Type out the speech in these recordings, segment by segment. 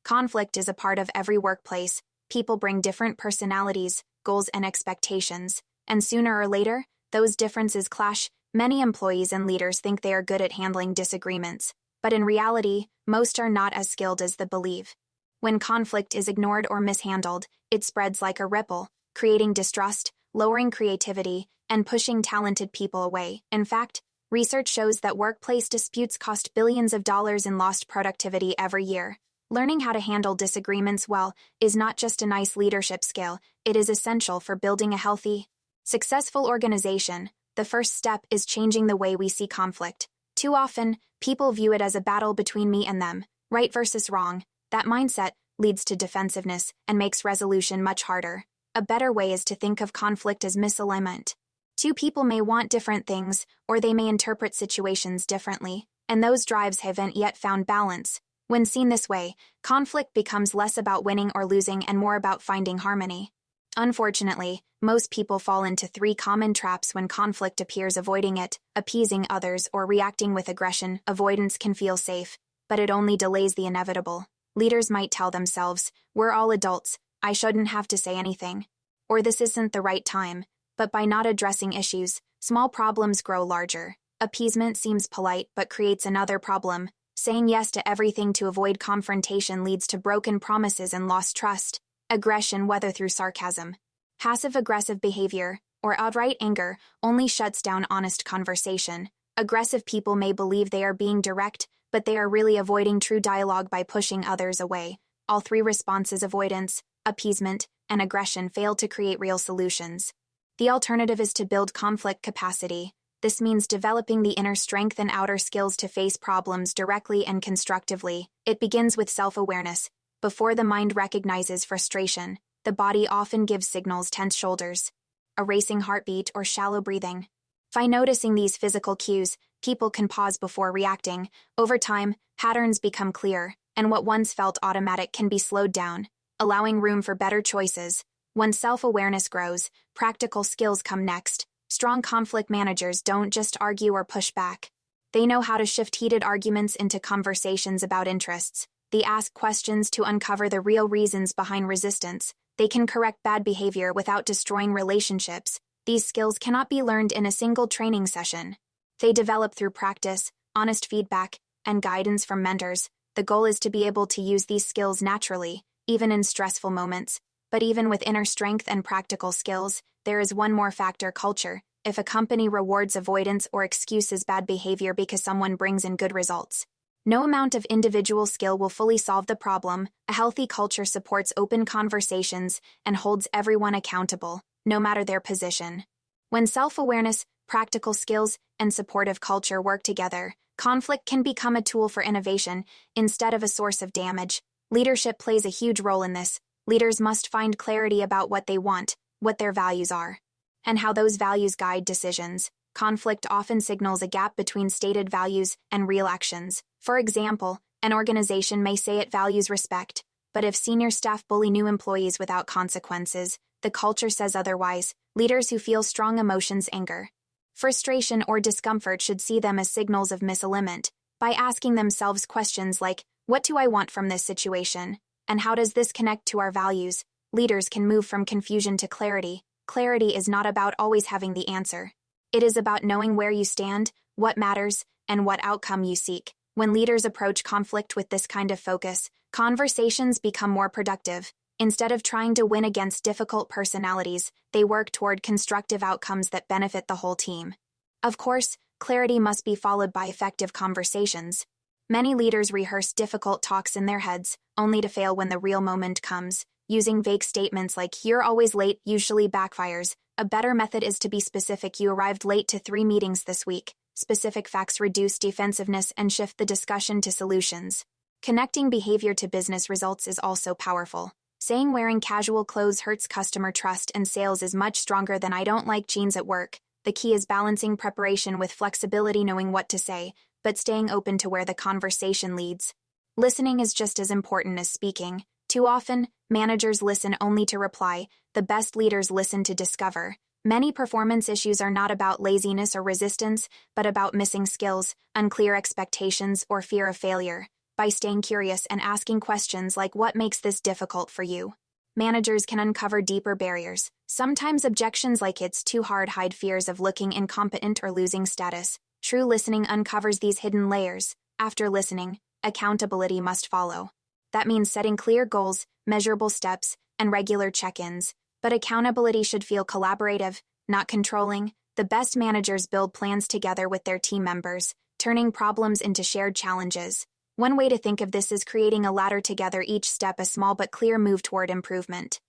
Conflict is a part of every workplace. People bring different personalities, goals, and expectations, and sooner or later, those differences clash. Many employees and leaders think they are good at handling disagreements, but in reality, most are not as skilled as they believe. When conflict is ignored or mishandled, it spreads like a ripple, creating distrust, lowering creativity, and pushing talented people away. In fact, research shows that workplace disputes cost billions of dollars in lost productivity every year. Learning how to handle disagreements well is not just a nice leadership skill, it is essential for building a healthy, successful organization. The first step is changing the way we see conflict. Too often, people view it as a battle between me and them, right versus wrong. That mindset leads to defensiveness and makes resolution much harder. A better way is to think of conflict as misalignment. Two people may want different things, or they may interpret situations differently, and those drives haven't yet found balance. When seen this way, conflict becomes less about winning or losing and more about finding harmony. Unfortunately, most people fall into three common traps when conflict appears: avoiding it, appeasing others, or reacting with aggression. Avoidance can feel safe, but it only delays the inevitable. Leaders might tell themselves, "We're all adults, I shouldn't have to say anything," or "This isn't the right time." But by not addressing issues, small problems grow larger. Appeasement seems polite but creates another problem. Saying yes to everything to avoid confrontation leads to broken promises and lost trust. Aggression, whether through sarcasm, passive-aggressive behavior, or outright anger, only shuts down honest conversation. Aggressive people may believe they are being direct, but they are really avoiding true dialogue by pushing others away. All three responses, avoidance, appeasement, and aggression, fail to create real solutions. The alternative is to build conflict capacity. This means developing the inner strength and outer skills to face problems directly and constructively. It begins with self-awareness. Before the mind recognizes frustration, the body often gives signals: tense shoulders, a racing heartbeat, or shallow breathing. By noticing these physical cues, people can pause before reacting. Over time, patterns become clear, and what once felt automatic can be slowed down, allowing room for better choices. When self-awareness grows, practical skills come next. Strong conflict managers don't just argue or push back. They know how to shift heated arguments into conversations about interests. They ask questions to uncover the real reasons behind resistance. They can correct bad behavior without destroying relationships. These skills cannot be learned in a single training session. They develop through practice, honest feedback, and guidance from mentors. The goal is to be able to use these skills naturally, even in stressful moments. But even with inner strength and practical skills, there is one more factor: culture. If a company rewards avoidance or excuses bad behavior because someone brings in good results, no amount of individual skill will fully solve the problem. A healthy culture supports open conversations and holds everyone accountable, no matter their position. When self-awareness, practical skills, and supportive culture work together, conflict can become a tool for innovation instead of a source of damage. Leadership plays a huge role in this. Leaders must find clarity about what they want, what their values are, and how those values guide decisions. Conflict often signals a gap between stated values and real actions. For example, an organization may say it values respect, but if senior staff bully new employees without consequences, the culture says otherwise. Leaders who feel strong emotions, anger, frustration, or discomfort should see them as signals of misalignment. By asking themselves questions like, "What do I want from this situation? And how does this connect to our values?" leaders can move from confusion to clarity. Clarity is not about always having the answer. It is about knowing where you stand, what matters, and what outcome you seek. When leaders approach conflict with this kind of focus, conversations become more productive. Instead of trying to win against difficult personalities, they work toward constructive outcomes that benefit the whole team. Of course, clarity must be followed by effective conversations. Many leaders rehearse difficult talks in their heads, only to fail when the real moment comes. Using vague statements like, "You're always late," usually backfires. A better method is to be specific. "You arrived late to 3 meetings this week." Specific facts reduce defensiveness and shift the discussion to solutions. Connecting behavior to business results is also powerful. Saying wearing casual clothes hurts customer trust and sales is much stronger than "I don't like jeans at work." The key is balancing preparation with flexibility, knowing what to say, but staying open to where the conversation leads. Listening is just as important as speaking. Too often, managers listen only to reply. The best leaders listen to discover. Many performance issues are not about laziness or resistance, but about missing skills, unclear expectations, or fear of failure. By staying curious and asking questions like what makes this difficult for you, managers can uncover deeper barriers. Sometimes objections like it's too hard hide fears of looking incompetent or losing status. True listening uncovers these hidden layers. After listening, accountability must follow. That means setting clear goals, measurable steps, and regular check-ins. But accountability should feel collaborative, not controlling. The best managers build plans together with their team members, turning problems into shared challenges. One way to think of this is creating a ladder together, each step a small but clear move toward improvement.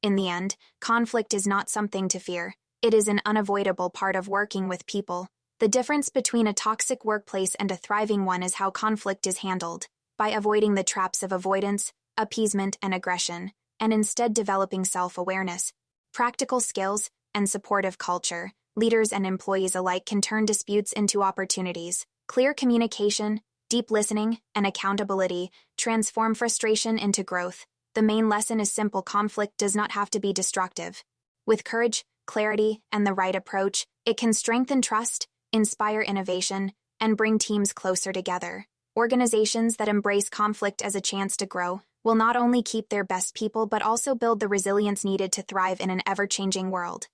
In the end, conflict is not something to fear. It is an unavoidable part of working with people. The difference between a toxic workplace and a thriving one is how conflict is handled. By avoiding the traps of avoidance, appeasement, and aggression, and instead developing self-awareness, practical skills, and supportive culture, leaders and employees alike can turn disputes into opportunities. Clear communication, deep listening, and accountability transform frustration into growth. The main lesson is simple: conflict does not have to be destructive. With courage, clarity, and the right approach, it can strengthen trust, inspire innovation, and bring teams closer together. Organizations that embrace conflict as a chance to grow will not only keep their best people but also build the resilience needed to thrive in an ever-changing world.